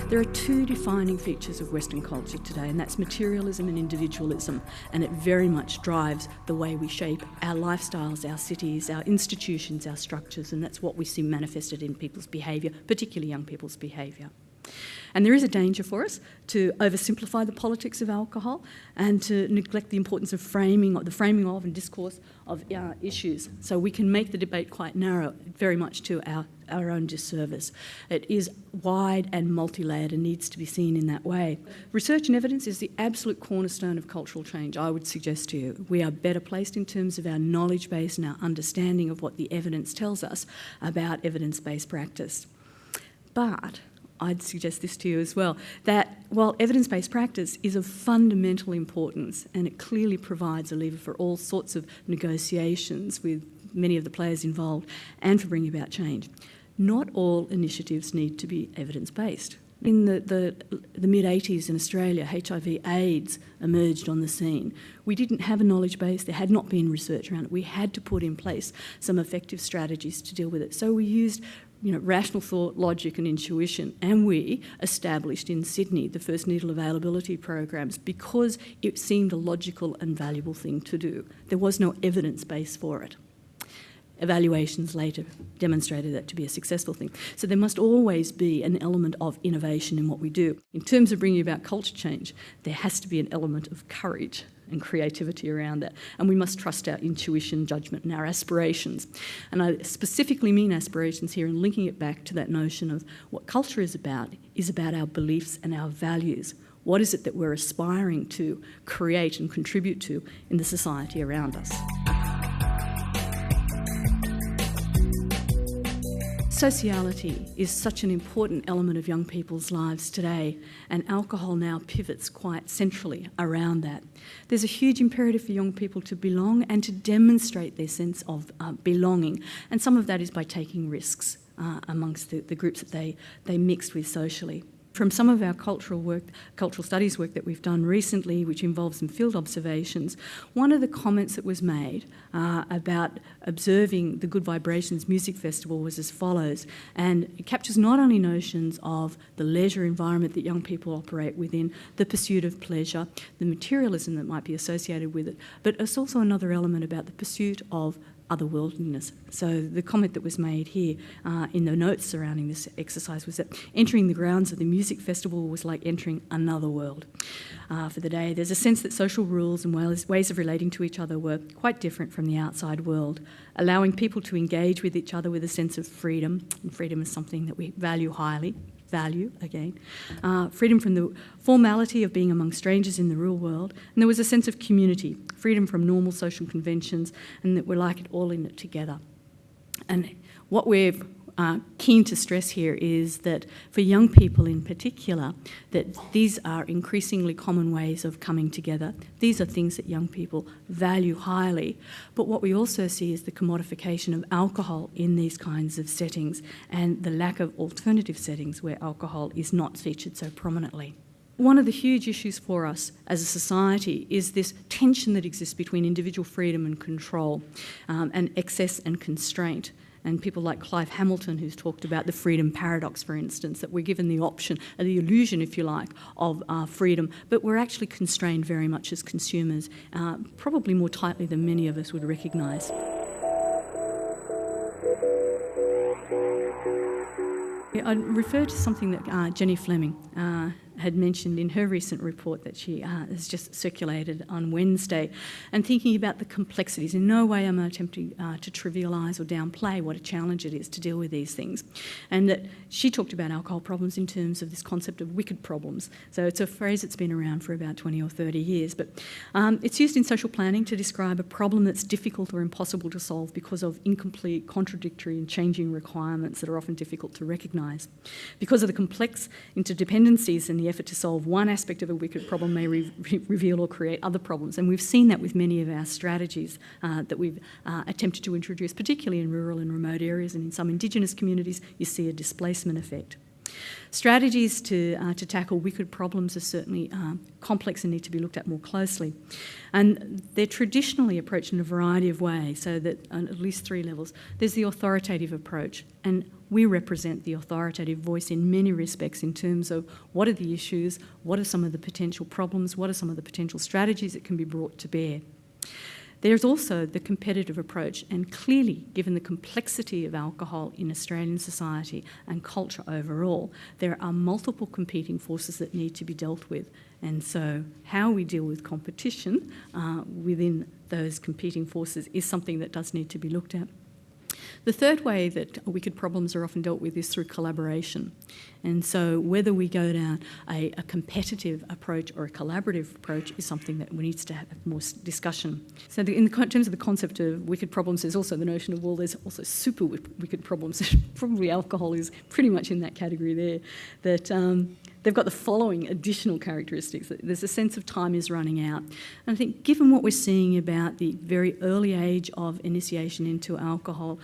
There are two defining features of Western culture today, and that's materialism and individualism, and it very much drives the way we shape our lifestyles, our cities, our institutions, our structures, and that's what we see manifested in people's behaviour, particularly young people's behaviour. And there is a danger for us to oversimplify the politics of alcohol and to neglect the importance of the framing of and discourse of issues. So we can make the debate quite narrow, very much to our own disservice. It is wide and multi-layered and needs to be seen in that way. Research and evidence is the absolute cornerstone of cultural change, I would suggest to you. We are better placed in terms of our knowledge base and our understanding of what the evidence tells us about evidence-based practice. But I'd suggest this to you as well, that while evidence-based practice is of fundamental importance and it clearly provides a lever for all sorts of negotiations with many of the players involved and for bringing about change, not all initiatives need to be evidence-based. In the mid-80s in Australia, HIV/AIDS emerged on the scene. We didn't have a knowledge base, there had not been research around it. We had to put in place some effective strategies to deal with it. So we used rational thought, logic and intuition, and we established in Sydney the first needle availability programs because it seemed a logical and valuable thing to do. There was no evidence base for it. Evaluations later demonstrated that to be a successful thing. So there must always be an element of innovation in what we do. In terms of bringing about culture change, there has to be an element of courage and creativity around that. And we must trust our intuition, judgment and our aspirations. And I specifically mean aspirations here and linking it back to that notion of what culture is about our beliefs and our values. What is it that we're aspiring to create and contribute to in the society around us? Sociality is such an important element of young people's lives today, and alcohol now pivots quite centrally around that. There's a huge imperative for young people to belong and to demonstrate their sense of belonging, and some of that is by taking risks amongst the groups that they mix with socially. From some of our cultural studies work that we've done recently, which involves some field observations, one of the comments that was made about observing the Good Vibrations Music Festival was as follows, and it captures not only notions of the leisure environment that young people operate within, the pursuit of pleasure, the materialism that might be associated with it, but it's also another element about the pursuit of otherworldliness. So the comment that was made here in the notes surrounding this exercise was that entering the grounds of the music festival was like entering another world for the day. There's a sense that social rules and ways of relating to each other were quite different from the outside world, allowing people to engage with each other with a sense of freedom. And freedom is something that we value highly. Freedom from the formality of being among strangers in the real world, and there was a sense of community, freedom from normal social conventions, and that we're like it all in it together. And what we're keen to stress here is that for young people in particular, that these are increasingly common ways of coming together. These are things that young people value highly. But what we also see is the commodification of alcohol in these kinds of settings and the lack of alternative settings where alcohol is not featured so prominently. One of the huge issues for us as a society is this tension that exists between individual freedom and control, and excess and constraint. And people like Clive Hamilton, who's talked about the freedom paradox, for instance, that we're given the option, the illusion, if you like, of freedom, but we're actually constrained very much as consumers, probably more tightly than many of us would recognise. I refer to something that Jenny Fleming had mentioned in her recent report that she has just circulated on Wednesday, and thinking about the complexities. In no way am I attempting to trivialise or downplay what a challenge it is to deal with these things. And that she talked about alcohol problems in terms of this concept of wicked problems. So it's a phrase that's been around for about 20 or 30 years, but it's used in social planning to describe a problem that's difficult or impossible to solve because of incomplete, contradictory and changing requirements that are often difficult to recognise. Because of the complex interdependencies and the effort to solve one aspect of a wicked problem may reveal or create other problems. And we've seen that with many of our strategies that we've attempted to introduce, particularly in rural and remote areas, and in some Indigenous communities, you see a displacement effect. Strategies to tackle wicked problems are certainly complex and need to be looked at more closely. And they're traditionally approached in a variety of ways, so that on at least 3 levels. There's the authoritative approach, and we represent the authoritative voice in many respects in terms of what are the issues, what are some of the potential problems, what are some of the potential strategies that can be brought to bear. There's also the competitive approach, and clearly, given the complexity of alcohol in Australian society and culture overall, there are multiple competing forces that need to be dealt with. And so how we deal with competition within those competing forces is something that does need to be looked at. The third way that wicked problems are often dealt with is through collaboration. And so whether we go down a competitive approach or a collaborative approach is something that needs to have more discussion. So in terms of the concept of wicked problems, there's also the notion of, well, there's also super wicked problems. Probably alcohol is pretty much in that category there, that they've got the following additional characteristics. There's a sense of time is running out. And I think given what we're seeing about the very early age of initiation into alcohol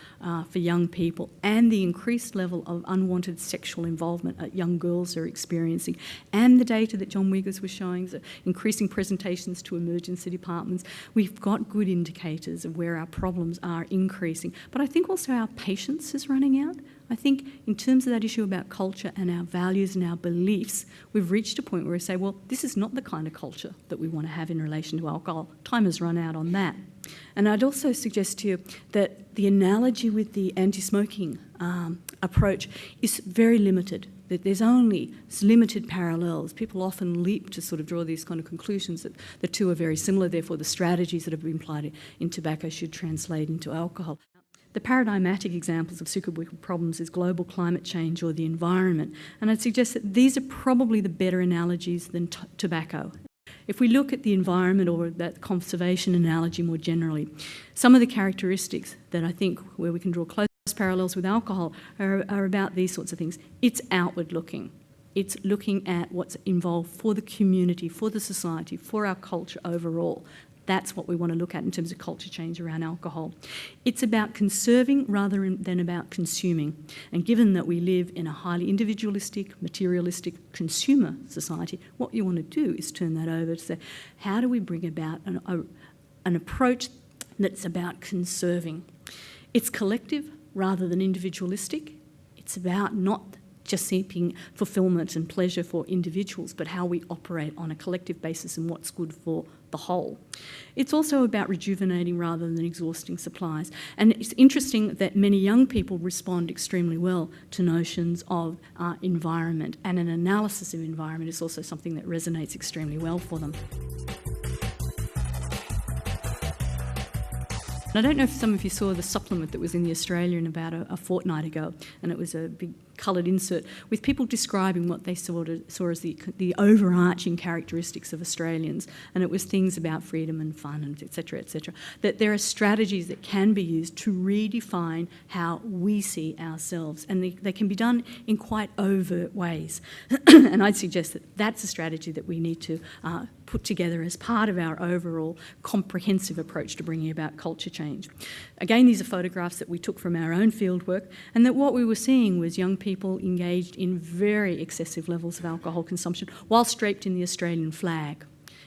for young people and the increased level of unwanted sexual involvement that young girls are experiencing, and the data that John Wiggers was showing, so increasing presentations to emergency departments, we've got good indicators of where our problems are increasing. But I think also our patience is running out. I think in terms of that issue about culture and our values and our beliefs, we've reached a point where we say, well, this is not the kind of culture that we want to have in relation to alcohol. Time has run out on that. And I'd also suggest to you that the analogy with the anti-smoking approach is very limited, that there's only limited parallels. People often leap to sort of draw these kind of conclusions that the two are very similar, therefore the strategies that have been applied in tobacco should translate into alcohol. The paradigmatic examples of super wicked problems is global climate change or the environment, and I'd suggest that these are probably the better analogies than tobacco. If we look at the environment or that conservation analogy more generally, some of the characteristics that I think where we can draw close parallels with alcohol are about these sorts of things. It's outward looking. It's looking at what's involved for the community, for the society, for our culture overall. That's what we want to look at in terms of culture change around alcohol. It's about conserving rather than about consuming. And given that we live in a highly individualistic, materialistic consumer society, what you want to do is turn that over to say, how do we bring about an approach that's about conserving? It's collective rather than individualistic. It's about not just seeking fulfilment and pleasure for individuals, but how we operate on a collective basis and what's good for the whole. It's also about rejuvenating rather than exhausting supplies. And it's interesting that many young people respond extremely well to notions of environment, and an analysis of environment is also something that resonates extremely well for them. I don't know if some of you saw the supplement that was in The Australian about a fortnight ago, and it was a big coloured insert with people describing what they saw as the overarching characteristics of Australians, and it was things about freedom and fun and et cetera, that there are strategies that can be used to redefine how we see ourselves, and they can be done in quite overt ways. And I'd suggest that that's a strategy that we need to put together as part of our overall comprehensive approach to bringing about culture change. Again, these are photographs that we took from our own fieldwork, and that what we were seeing was young people engaged in very excessive levels of alcohol consumption whilst draped in the Australian flag.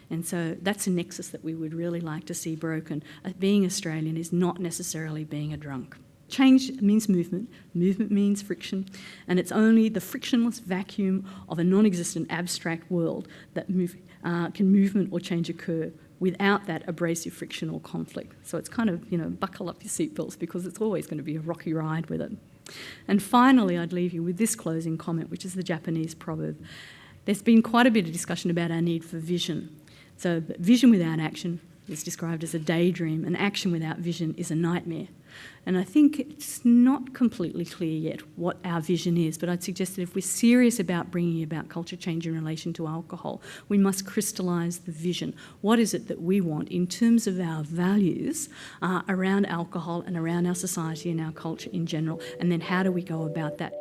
And so that's a nexus that we would really like to see broken. Being Australian is not necessarily being a drunk. Change means movement. Movement means friction, and it's only the frictionless vacuum of a non-existent abstract world that can movement or change occur without that abrasive friction or conflict. So it's kind of, buckle up your seatbelts, because it's always going to be a rocky ride with it. And finally, I'd leave you with this closing comment, which is the Japanese proverb. There's been quite a bit of discussion about our need for vision. So vision without action is described as a daydream, and action without vision is a nightmare. And I think it's not completely clear yet what our vision is, but I'd suggest that if we're serious about bringing about culture change in relation to alcohol, we must crystallise the vision. What is it that we want in terms of our values around alcohol and around our society and our culture in general, and then how do we go about that?